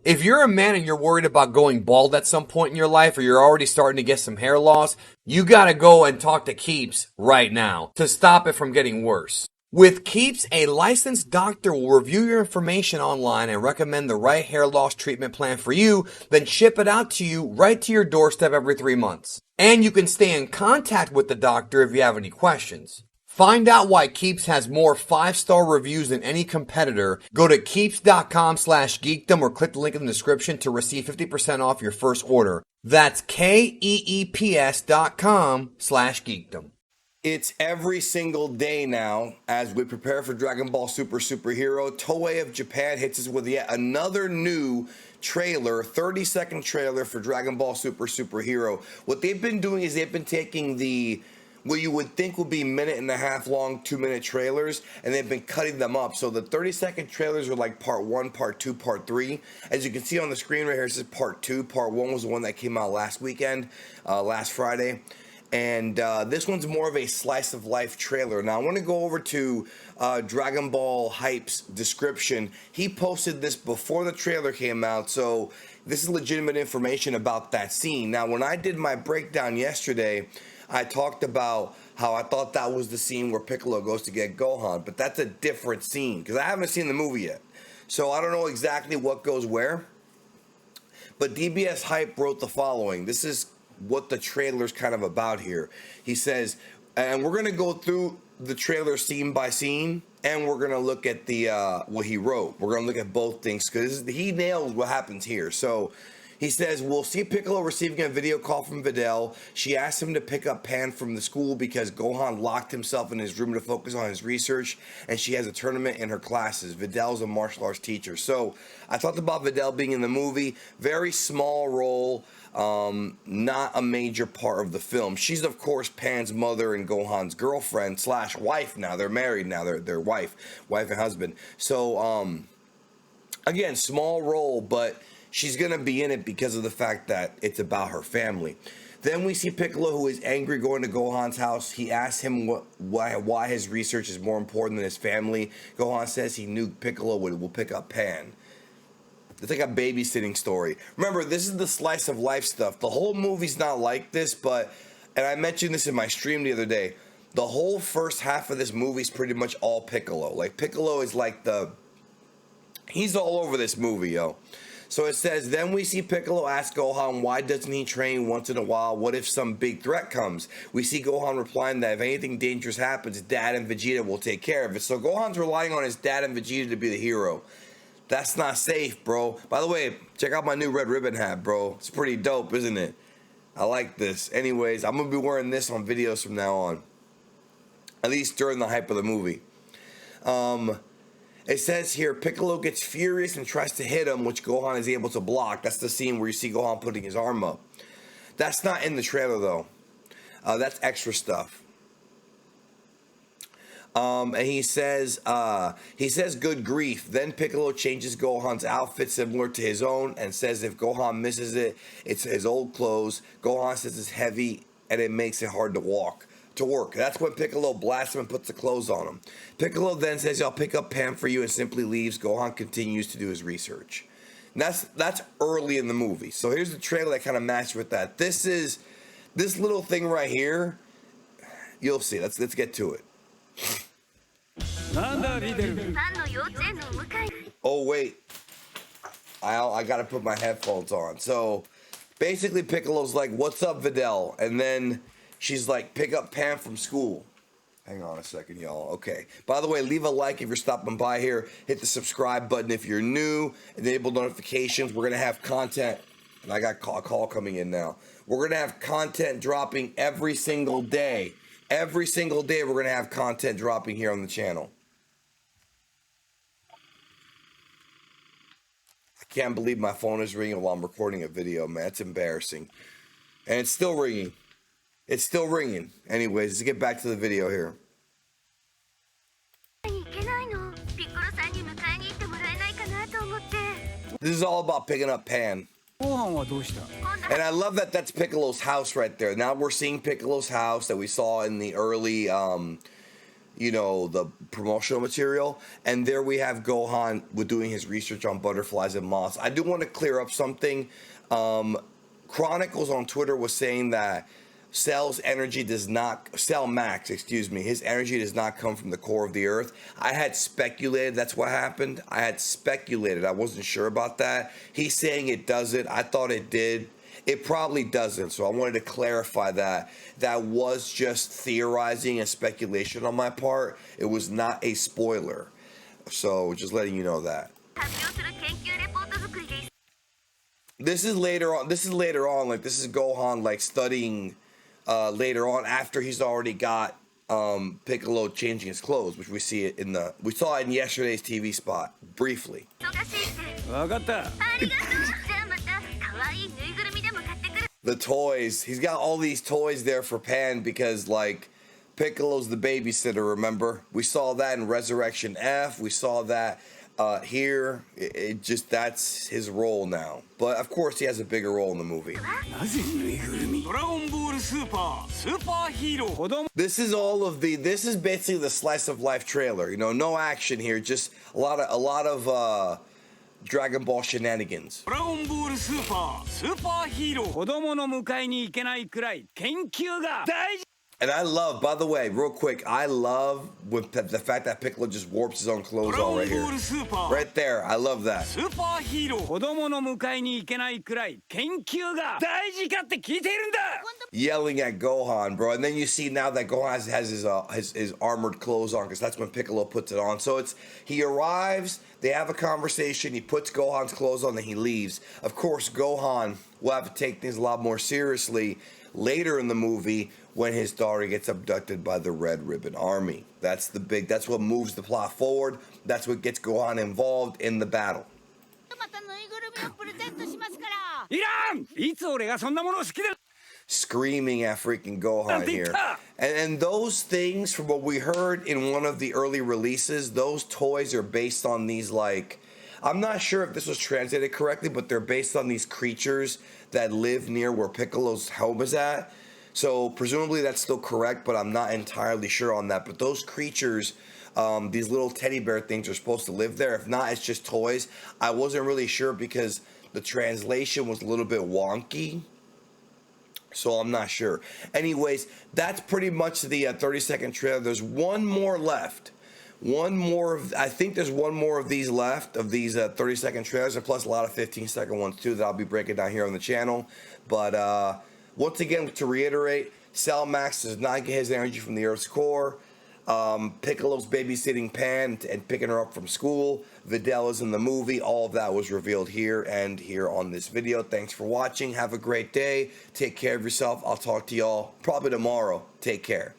If you're a man and you're worried about going bald at some point in your life, or you're already starting to get some hair loss, you gotta go and talk to Keeps right now to stop it from getting worse. With Keeps, a licensed doctor will review your information online and recommend the right hair loss treatment plan for you, then ship it out to you right to your doorstep every 3 months. And you can stay in contact with the doctor if you have any questions. Find out why Keeps has more 5-star reviews than any competitor. Go to keeps.com/geekdom or click the link in the description to receive 50% off your first order. That's KEEPS.com/geekdom. It's every single day now as we prepare for Dragon Ball Super Superhero. Toei of Japan hits us with yet another new trailer, 30-second trailer for Dragon Ball Super Superhero. What they've been doing is they've been taking what you would think would be minute-and-a-half long, 2-minute trailers, and they've been cutting them up. So the 30-second trailers are like part 1, part 2, part 3. As you can see on the screen right here, it says part 2. Part 1 was the one that came out last Friday. And this one's more of a slice of life trailer. Now I want to go over to Dragon Ball Hype's description. He posted this before the trailer came out, so this is legitimate information about that scene. Now when I did my breakdown yesterday, I talked about how I thought that was the scene where Piccolo goes to get Gohan, but that's a different scene because I haven't seen the movie yet. So I don't know exactly what goes where. But DBS Hype wrote the following. This is what the trailer's kind of about here. He says, and we're going to go through the trailer scene by scene, and we're going to look at the what he wrote. We're going to look at both things because he nails what happens here. So he says, we'll see Piccolo receiving a video call from Videl. She asked him to pick up Pan from the school because Gohan locked himself in his room to focus on his research, and she has a tournament in her classes. Videl's a martial arts teacher. So I talked about Videl being in the movie. Very small role, not a major part of the film. She's, of course, Pan's mother and Gohan's girlfriend / wife now. They're married now. They're wife and husband. So, again, small role, but she's going to be in it because of the fact that it's about her family. Then we see Piccolo, who is angry, going to Gohan's house. He asks him why his research is more important than his family. Gohan says he knew Piccolo will pick up Pan. It's like a babysitting story. Remember, this is the slice of life stuff. The whole movie's not like this, and I mentioned this in my stream the other day, the whole first half of this movie is pretty much all Piccolo. Like, Piccolo is like he's all over this movie, yo. So it says, then we see Piccolo ask Gohan, why doesn't he train once in a while? What if some big threat comes? We see Gohan replying that if anything dangerous happens, Dad and Vegeta will take care of it. So Gohan's relying on his dad and Vegeta to be the hero. That's not safe, bro. By the way, check out my new red ribbon hat, bro. It's pretty dope, isn't it? I like this. Anyways, I'm going to be wearing this on videos from now on. At least during the hype of the movie. It says here, Piccolo gets furious and tries to hit him, which Gohan is able to block. That's the scene where you see Gohan putting his arm up. That's not in the trailer, though. That's extra stuff. And he says, good grief. Then Piccolo changes Gohan's outfit similar to his own and says if Gohan misses it, it's his old clothes. Gohan says it's heavy and it makes it hard to work. That's when Piccolo blasts him and puts the clothes on him. Piccolo then says, I'll pick up Pan for you, and simply leaves. Gohan continues to do his research. And that's early in the movie. So here's the trailer that kind of matched with that. This little thing right here. You'll see. Let's get to it. Oh wait, I gotta put my headphones on. So basically Piccolo's like, what's up, Videl? And then she's like, pick up Pan from school. Hang on a second, y'all. Okay. By the way, leave a like if you're stopping by here. Hit the subscribe button if you're new. Enable notifications. We're going to have content. And I got a call coming in now. We're going to have content dropping every single day. Every single day we're going to have content dropping here on the channel. I can't believe my phone is ringing while I'm recording a video, man. It's embarrassing. And it's still ringing. It's still ringing. Anyways, let's get back to the video here. This is all about picking up Pan. And I love that that's Piccolo's house right there. Now we're seeing Piccolo's house that we saw in the early the promotional material. And there we have Gohan with doing his research on butterflies and moths. I do want to clear up something. Chronicles on Twitter was saying that Cell Max, excuse me, his energy does not come from the core of the earth. I had speculated that's what happened. I had speculated. I wasn't sure about that. He's saying it doesn't. I thought it did. It probably doesn't. So I wanted to clarify that. That was just theorizing and speculation on my part. It was not a spoiler. So just letting you know that. This is later on. Like, this is Gohan, like, studying later on after he's already got Piccolo changing his clothes, which we saw it in yesterday's TV spot briefly. The toys. He's got all these toys there for Pan because, like, Piccolo's the babysitter, remember? We saw that in Resurrection F. We saw that here. That's his role now. But, of course, he has a bigger role in the movie. This is basically the slice of life trailer. No action here, just a lot of Dragon Ball shenanigans. And I love, by the way, real quick, I love the fact that Piccolo just warps his own clothes on right here. Right there, I love that. Yelling at Gohan, bro. And then you see now that Gohan has his armored clothes on, because that's when Piccolo puts it on. So he arrives, they have a conversation, he puts Gohan's clothes on, then he leaves. Of course, Gohan will have to take things a lot more seriously later in the movie when his daughter gets abducted by the Red Ribbon Army. That's what moves the plot forward. That's what gets Gohan involved in the battle. Screaming at freaking Gohan here. And those things, from what we heard in one of the early releases, those toys are based on these, like, I'm not sure if this was translated correctly, but they're based on these creatures that live near where Piccolo's home is at. So presumably that's still correct, but I'm not entirely sure on that. But those creatures, these little teddy bear things, are supposed to live there. If not, it's just toys. I wasn't really sure because the translation was a little bit wonky. So I'm not sure. Anyways, that's pretty much the 30-second trailer. There's one more left. I think there's one more of these left, of these 30-second trailers, and plus a lot of 15-second ones too that I'll be breaking down here on the channel. But once again, to reiterate, Cell Max does not get his energy from the Earth's core. Piccolo's babysitting Pan and picking her up from school. Videl is in the movie. All of that was revealed here and here on this video. Thanks for watching. Have a great day. Take care of yourself. I'll talk to y'all probably tomorrow. Take care.